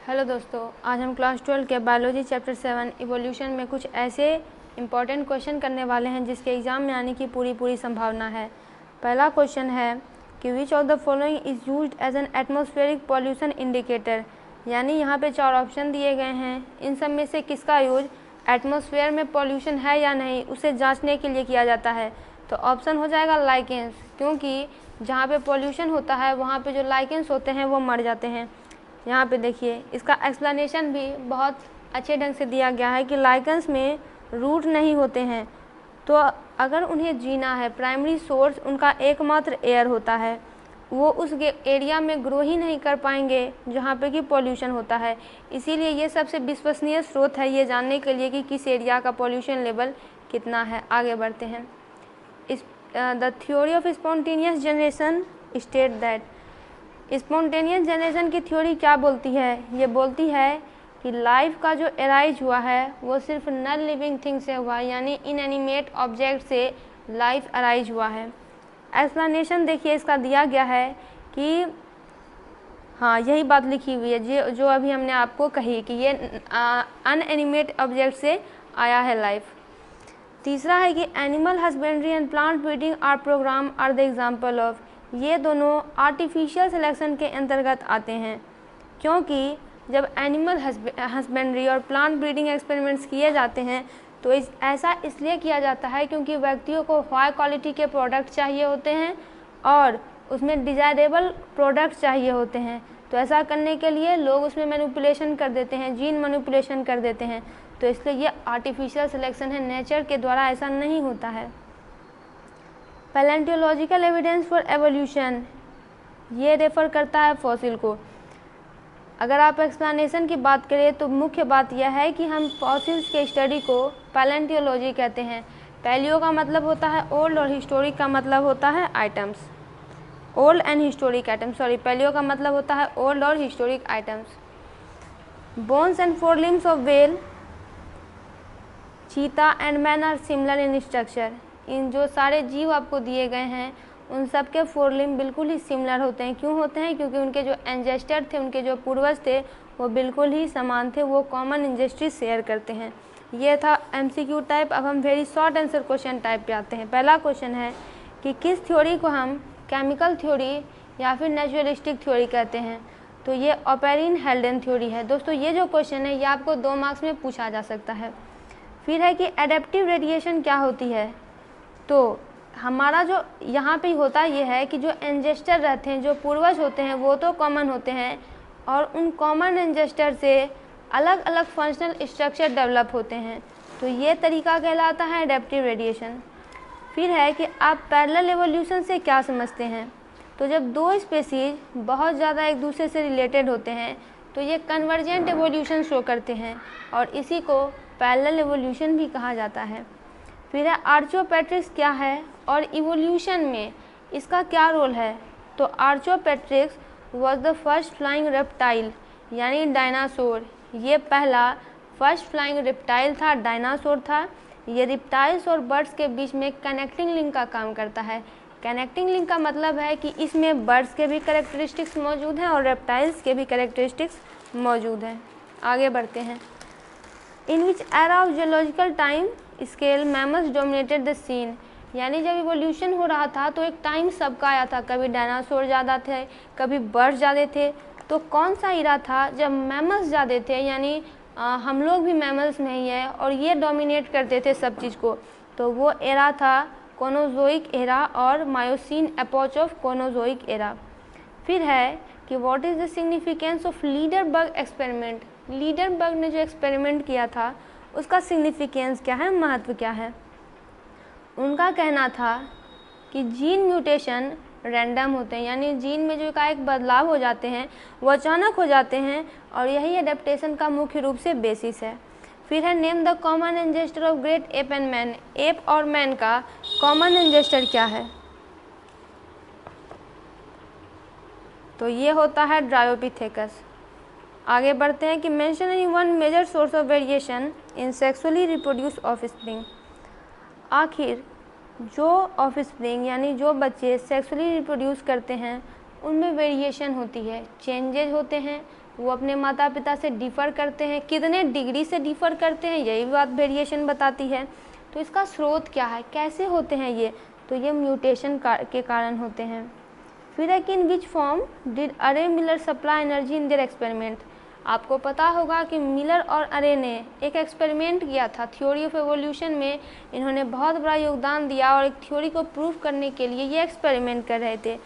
Hello दोस्तों, आज हम क्लास 12 के बायोलॉजी चैप्टर 7 इवोल्यूशन में कुछ ऐसे इम्पॉर्टेंट क्वेश्चन करने वाले हैं जिसके एग्ज़ाम में आने की पूरी संभावना है। पहला क्वेश्चन है कि which of the following is used as an atmospheric pollution indicator, यानी यहाँ पे 4 ऑप्शन दिए गए हैं, इन सब में से किसका यूज एटमॉस्फेयर में पॉल्यूशन है या नहीं उसे जाँचने के लिए किया जाता है। तो ऑप्शन हो जाएगा लाइकेंस, क्योंकि जहाँ पे पॉल्यूशन होता है वहाँ पे जो लाइकेंस होते हैं वो मर जाते हैं। यहाँ पे देखिए, इसका एक्सप्लेनेशन भी बहुत अच्छे ढंग से दिया गया है कि लाइकेंस में रूट नहीं होते हैं, तो अगर उन्हें जीना है प्राइमरी सोर्स उनका एकमात्र एयर होता है, वो उस एरिया में ग्रो ही नहीं कर पाएंगे जहाँ पे कि पॉल्यूशन होता है। इसीलिए ये सबसे विश्वसनीय स्रोत है ये जानने के लिए कि किस एरिया का पॉल्यूशन लेवल कितना है। आगे बढ़ते हैं। The theory of spontaneous generation state that, spontaneous generation की थ्योरी क्या बोलती है? ये बोलती है कि लाइफ का जो एराइज हुआ है वो सिर्फ नॉन लिविंग थिंग से हुआ है, यानी इनएनिमेट ऑब्जेक्ट से लाइफ अराइज हुआ है। एक्सप्लेनेशन देखिए इसका दिया गया है कि हाँ, यही बात लिखी हुई है जो अभी हमने आपको कही कि ये अनएनिमेट ऑब्जेक्ट से आया है लाइफ। तीसरा है कि animal husbandry and plant breeding are programme are the example of, ये दोनों आर्टिफिशियल सिलेक्शन के अंतर्गत आते हैं, क्योंकि जब एनिमल हस्बेंड्री और प्लांट ब्रीडिंग एक्सपेरिमेंट्स किए जाते हैं तो ऐसा इसलिए किया जाता है क्योंकि व्यक्तियों को हाई क्वालिटी के प्रोडक्ट चाहिए होते हैं और उसमें डिज़ायरेबल प्रोडक्ट चाहिए होते हैं। तो ऐसा करने के लिए लोग उसमें मैनिपुलेशन कर देते हैं, जीन मैनिपुलेशन कर देते हैं, तो इसलिए ये आर्टिफिशियल सिलेक्शन है, नेचर के द्वारा ऐसा नहीं होता है। पैलेंटियोलॉजिकल एविडेंस फॉर एवोल्यूशन, ये रेफर करता है फॉसिल को। अगर आप एक्सप्लेनेशन की बात करें तो मुख्य बात यह है कि हम फॉसिल्स के स्टडी को पैलेंटियोलॉजी कहते हैं। पैलियो का मतलब होता है ओल्ड और हिस्टोरिक का मतलब होता है items, old and historic items, paleo का मतलब होता है ओल्ड और historic items. Bones and forelimbs of whale, cheetah and man are similar in structure, इन जो सारे जीव आपको दिए गए हैं उन सब के फोर लिम्ब बिल्कुल ही सिमिलर होते हैं। क्यों होते हैं? क्योंकि उनके जो एंजेस्टर थे, उनके जो पूर्वज थे वो बिल्कुल ही समान थे, वो कॉमन एंजेस्ट्री शेयर करते हैं। ये था एमसीक्यू टाइप। अब हम very short answer question type पे आते हैं। पहला क्वेश्चन है कि किस थ्योरी को हम केमिकल थ्योरी या फिर नेचुरलिस्टिक थ्योरी कहते हैं? तो ये ऑपेरिन हेल्डेन थ्योरी है। दोस्तों, ये जो क्वेश्चन है ये आपको 2 मार्क्स में पूछा जा सकता है। फिर है कि एडेप्टिव रेडिएशन क्या होती है? तो हमारा जो यहाँ पे होता ये है कि जो एंजेस्टर रहते हैं, जो पूर्वज होते हैं, वो तो कॉमन होते हैं और उन कॉमन एंजेस्टर से अलग अलग फंक्शनल स्ट्रक्चर डेवलप होते हैं, तो ये तरीका कहलाता है एडेप्टिव रेडिएशन। फिर है कि आप पैरेलल एवोल्यूशन से क्या समझते हैं? तो जब 2 स्पेसीज बहुत ज़्यादा एक दूसरे से रिलेटेड होते हैं तो ये कन्वर्जेंट एवोल्यूशन शो करते हैं और इसी को पैरेलल एवोल्यूशन भी कहा जाता है। फिर है आर्चोपेट्रिक्स क्या है और इवोल्यूशन में इसका क्या रोल है? तो archaeopteryx was the first flying reptile, यानी डायनासोर। ये पहला फर्स्ट फ्लाइंग रेप्टाइल था, डायनासोर था। ये रेप्टाइल्स और बर्ड्स के बीच में कनेक्टिंग लिंक का काम करता है। कनेक्टिंग लिंक का मतलब है कि इसमें बर्ड्स के भी कैरेक्टरिस्टिक्स मौजूद हैं और रेप्टाइल्स के भी कैरेक्टरिस्टिक्स मौजूद हैं। आगे बढ़ते हैं। In which era of geological time scale mammals dominated the scene, यानी जब इवोल्यूशन हो रहा था तो एक टाइम सबका आया था, कभी डायनासोर ज़्यादा थे, कभी बर्ड्स ज़्यादा थे। तो कौन सा एरा था जब मैमल्स ज़्यादा थे, यानी हम लोग भी मैमल्स में ही है और ये डोमिनेट करते थे सब चीज़ को? तो वो एरा था कोनोजोइक एरा और मायोसिन एपोच ऑफ कोनोजोइक एरा। फिर है कि what is the significance of leader bug experiment, leader bug ने जो एक्सपेरिमेंट किया था उसका सिग्निफिकेंस क्या है, महत्व क्या है? उनका कहना था कि जीन म्यूटेशन रैंडम होते हैं, यानी जीन में जो एकाएक बदलाव हो जाते हैं वो अचानक हो जाते हैं और यही एडेप्टेशन का मुख्य रूप से बेसिस है। फिर है name the common ancestor of great ape and man, ape और मैन का कॉमन एंजेस्टर क्या है? तो ये होता है ड्रायोपिथेकस। आगे बढ़ते हैं कि mention any one major source of variation in sexually reproduce offspring, आखिर जो ऑफस्प्रिंग यानी जो बच्चे सेक्सुअली रिप्रोड्यूस करते हैं उनमें वेरिएशन होती है, चेंजेज होते हैं, वो अपने माता पिता से डिफ़र करते हैं, कितने डिग्री से डिफ़र करते हैं यही बात वेरिएशन बताती है। तो इसका स्रोत क्या है, कैसे होते हैं ये, तो ये म्यूटेशन के कारण होते हैं। फिर है कि इन विच फॉर्म डिड अरे Miller supply energy in their experiment. आपको पता होगा कि मिलर और अरे ने एक एक्सपेरिमेंट किया था थ्योरी ऑफ एवोल्यूशन में, इन्होंने बहुत बड़ा योगदान दिया और एक थ्योरी को प्रूव करने के लिए ये एक्सपेरिमेंट कर रहे थे।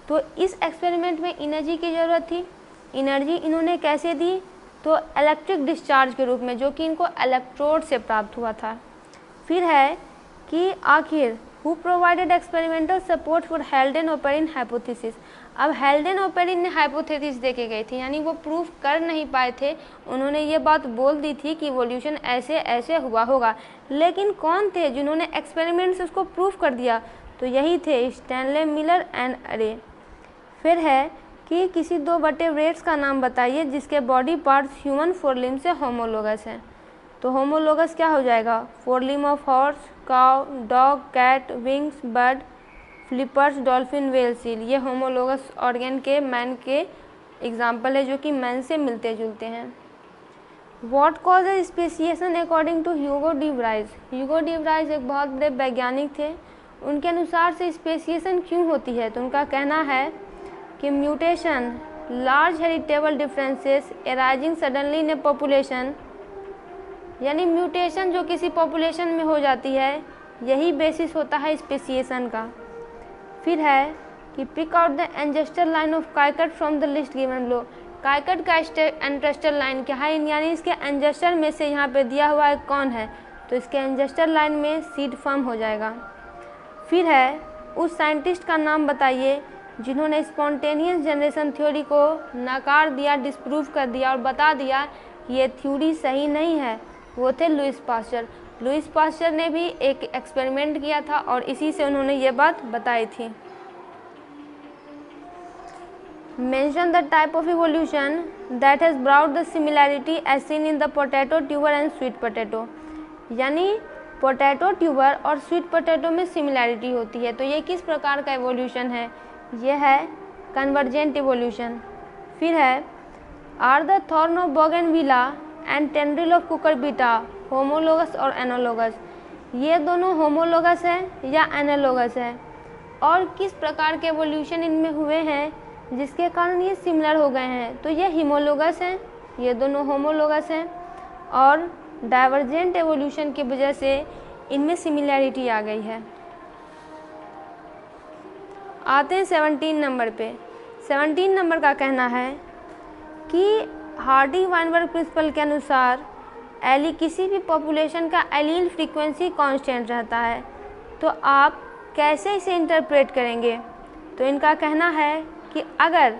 तो इस एक्सपेरिमेंट में एनर्जी की ज़रूरत थी। एनर्जी इन्होंने कैसे दी, तो इलेक्ट्रिक डिस्चार्ज के रूप में, जो कि इनको इलेक्ट्रोड से प्राप्त हुआ था। फिर है कि आखिर who provided experimental support for हेल्डेन-ओपेरिन hypothesis. अब हेल्डेन-ओपेरिन ने हाइपोथेसिस दे के गए थे, यानी वो प्रूफ कर नहीं पाए थे, उन्होंने ये बात बोल दी थी कि इवोल्यूशन ऐसे ऐसे हुआ होगा, लेकिन कौन थे जिन्होंने एक्सपेरिमेंट से उसको प्रूफ कर दिया, तो यही थे स्टैनले मिलर एंड अरे। फिर है कि किसी दो वर्टेब्रेट्स का नाम बताइए जिसके बॉडी पार्ट्स ह्यूमन फोरलिम्ब से होमोलोगस हैं। तो होमोलोगस क्या हो जाएगा, forelimb of horse, cow, dog, cat, wings, bird, flippers, dolphin, whale, seal, ये होमोलोगस ऑर्गन के मैन के एग्जाम्पल है जो कि मैन से मिलते जुलते हैं। What causes speciation according to Hugo de Vries. Hugo de Vries एक बहुत बड़े वैज्ञानिक थे, उनके अनुसार से स्पेसिएशन क्यों होती है, तो उनका कहना है कि mutation, large heritable differences arising suddenly in A population, यानी म्यूटेशन जो किसी पॉपुलेशन में हो जाती है, यही बेसिस होता है स्पेसिएशन का। फिर है कि pick out the ancestor line of cycad from the list given below. Cycad का एंजेस्टर लाइन क्या है, यानी इसके एंजेस्टर में से यहाँ पे दिया हुआ है कौन है, तो इसके एंजेस्टर लाइन में सीड फॉर्म हो जाएगा। फिर है उस साइंटिस्ट का नाम बताइए जिन्होंने स्पॉन्टेनियस जनरेशन थ्योरी को नकार दिया, डिस्प्रूव कर दिया और बता दिया कि ये थ्योरी सही नहीं है, वो थे लुईस पास्चर। लुईस पास्चर ने भी एक एक्सपेरिमेंट किया था और इसी से उन्होंने ये बात बताई थी। Mention the type of evolution that has brought the similarity as seen in the potato tuber and sweet potato, यानी पोटैटो ट्यूबर और स्वीट पोटैटो में सिमिलैरिटी होती है, तो ये किस प्रकार का इवोल्यूशन है, ये है कन्वर्जेंट इवोल्यूशन। फिर है are the thorn of bougainvillea and tendril of cucurbita homologous और एनालोगस, ये दोनों होमोलोगस है या एनालोगस है, और किस प्रकार के एवोल्यूशन इनमें हुए हैं जिसके कारण ये सिमिलर हो गए हैं, तो ये हिमोलोगस हैं, ये दोनों होमोलोगस हैं, और डाइवर्जेंट एवोल्यूशन की वजह से इनमें सिमिलैरिटी आ गई है। आते हैं 17 नंबर पे। 17 नंबर का कहना है कि हार्डी वाइनबर्ग प्रिंसिपल के अनुसार किसी भी पॉपुलेशन का एलील फ्रीक्वेंसी कांस्टेंट रहता है, तो आप कैसे इसे इंटरप्रेट करेंगे, तो इनका कहना है कि अगर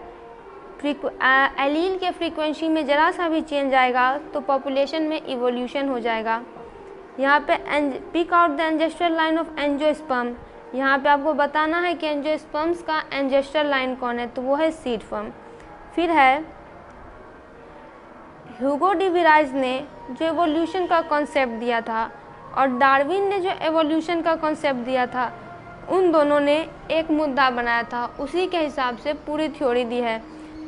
एलील के फ्रीक्वेंसी में ज़रा सा भी चेंज आएगा तो पॉपुलेशन में इवोल्यूशन हो जाएगा। यहाँ पे pick out the ancestor line of angiosperm, यहाँ पे आपको बताना है कि एंजियोस्पर्म्स का एंजेस्टर लाइन कौन है, तो वो है सीड फॉर्म। फिर है ह्यूगो डी व्राइज ने जो एवोल्यूशन का कॉन्सेप्ट दिया था और डार्विन ने जो एवोल्यूशन का कॉन्सेप्ट दिया था, उन दोनों ने एक मुद्दा बनाया था, उसी के हिसाब से पूरी थ्योरी दी है।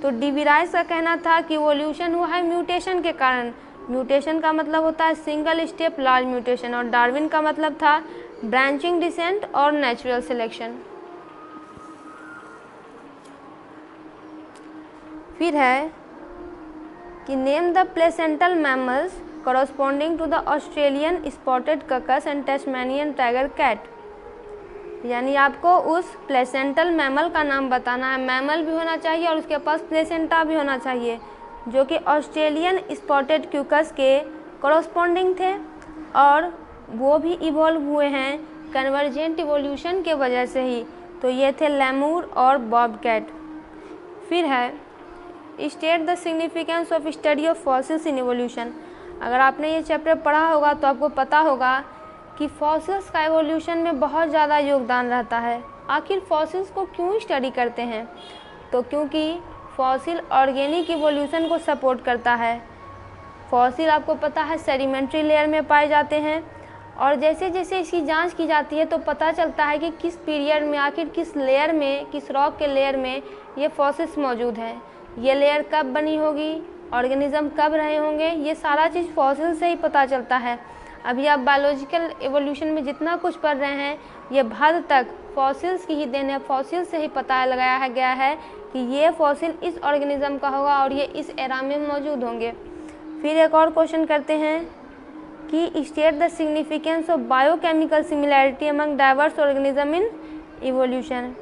तो डी व्राइज का कहना था कि एवोल्यूशन हुआ है म्यूटेशन के कारण, म्यूटेशन का मतलब होता है सिंगल स्टेप लार्ज म्यूटेशन, और डार्विन का मतलब था ब्रांचिंग डिसेंट और नेचुरल सिलेक्शन। फिर है कि name the placental mammals corresponding to the Australian spotted cuckus and Tasmanian tiger cat, यानी आपको उस प्लेसेंटल मैमल का नाम बताना है, मैमल भी होना चाहिए और उसके पास प्लेसेंटा भी होना चाहिए, जो कि ऑस्ट्रेलियन स्पॉटेड क्यूकस के कॉरस्पॉन्डिंग थे और वो भी इवॉल्व हुए हैं कन्वर्जेंट इवोल्यूशन के वजह से ही, तो ये थे लेमूर और बॉबकैट। फिर है state the significance of study of fossils in evolution. अगर आपने ये चैप्टर पढ़ा होगा तो आपको पता होगा कि फॉसिल्स का एवोल्यूशन में बहुत ज़्यादा योगदान रहता है। आखिर फॉसिल्स को क्यों स्टडी करते हैं, तो क्योंकि फॉसिल ऑर्गेनिक इवोल्यूशन को सपोर्ट करता है। फॉसिल आपको पता है सेडिमेंट्री लेयर में पाए जाते हैं और जैसे जैसे इसकी जांच की जाती है तो पता चलता है कि किस पीरियड में, आखिर किस लेयर में, किस रॉक के लेयर में ये फॉसिल्स मौजूद हैं। ये लेयर कब बनी होगी, ऑर्गेनिज्म कब रहे होंगे, ये सारा चीज़ फॉसिल से ही पता चलता है। अभी आप बायोलॉजिकल एवोल्यूशन में जितना कुछ पढ़ रहे हैं ये हद तक फॉसिल्स की ही देन है। फॉसिल से ही पता लगाया गया है कि ये फॉसिल इस ऑर्गेनिज्म का होगा और ये इस एरा में मौजूद होंगे। फिर एक और क्वेश्चन करते हैं कि state the significance of biochemical similarity among diverse organism in evolution.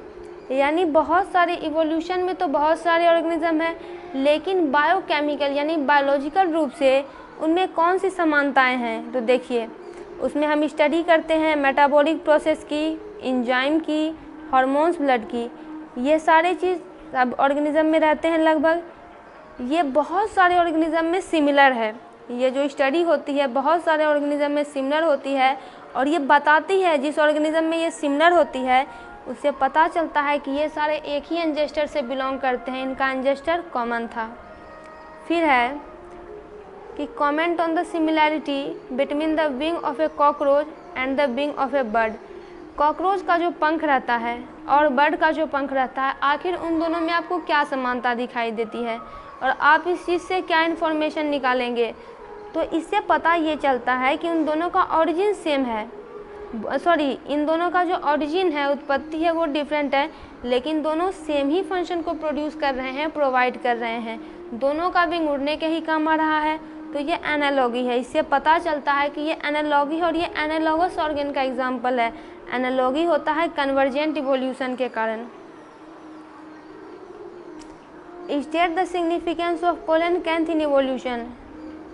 यानी बहुत सारे इवोल्यूशन में तो बहुत सारे ऑर्गेनिज्म हैं, लेकिन बायोकेमिकल यानी बायोलॉजिकल रूप से उनमें कौन सी समानताएं हैं। तो देखिए उसमें हम स्टडी करते हैं मेटाबॉलिक प्रोसेस की, एंजाइम की, हार्मोन्स, ब्लड की। ये सारे चीज़ सब ऑर्गेनिज्म में रहते हैं लगभग। ये बहुत सारे ऑर्गेनिज्म में सिमिलर है। ये जो स्टडी होती है बहुत सारे ऑर्गेनिज्म में सिमिलर होती है और ये बताती है जिस ऑर्गेनिज्म में ये सिमिलर होती है उससे पता चलता है कि ये सारे एक ही एंजेस्टर से बिलोंग करते हैं, इनका एंजेस्टर कॉमन था। फिर है कि comment on the similarity between the wing of A cockroach and the wing of A bird. Cockroach का जो पंख रहता है और बर्ड का जो पंख रहता है, आखिर उन दोनों में आपको क्या समानता दिखाई देती है और आप इस चीज़ से क्या इन्फॉर्मेशन निकालेंगे। तो इससे पता ये चलता है कि उन दोनों का ऑरिजिन सेम है, इन दोनों का जो ऑरिजिन है, उत्पत्ति है, वो डिफरेंट है, लेकिन दोनों सेम ही फंक्शन को प्रोड्यूस कर रहे हैं, प्रोवाइड कर रहे हैं। दोनों का विंग उड़ने के ही काम आ रहा है, तो ये एनालॉगी है। इससे पता चलता है कि ये एनालॉगी है और ये एनालॉगस ऑर्गन का एग्जाम्पल है। एनालॉगी होता है कन्वर्जेंट इवोल्यूशन के कारण। State the significance of coelacanth in evolution.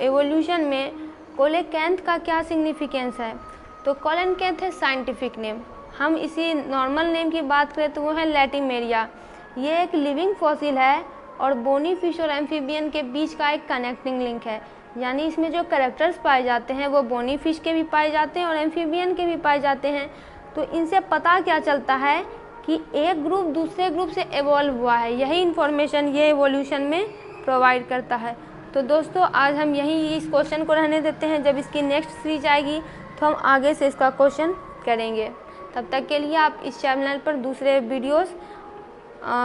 Evolution में कोलेनैंथ का क्या सिग्निफिकेंस है। तो कोलेनैंथ है साइंटिफिक नेम। हम इसी नॉर्मल नेम की बात करें तो वो है लैटिमेरिया। ये एक लिविंग फॉसिल है और बोनी फिश और एम्फीबियन के बीच का एक कनेक्टिंग लिंक है। यानी इसमें जो कैरेक्टर्स पाए जाते हैं वो बोनी फिश के भी पाए जाते हैं और एम्फीबियन के भी पाए जाते हैं। तो इनसे पता क्या चलता है कि एक ग्रुप दूसरे ग्रुप से एवॉल्व हुआ है। यही इन्फॉर्मेशन ये एवोल्यूशन में प्रोवाइड करता है। तो दोस्तों आज हम यहीं इस क्वेश्चन को रहने देते हैं। जब इसकी नेक्स्ट सीरीज आएगी तो हम आगे से इसका क्वेश्चन करेंगे। तब तक के लिए आप इस चैनल पर दूसरे वीडियोस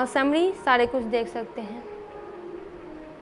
समरी सारे कुछ देख सकते हैं।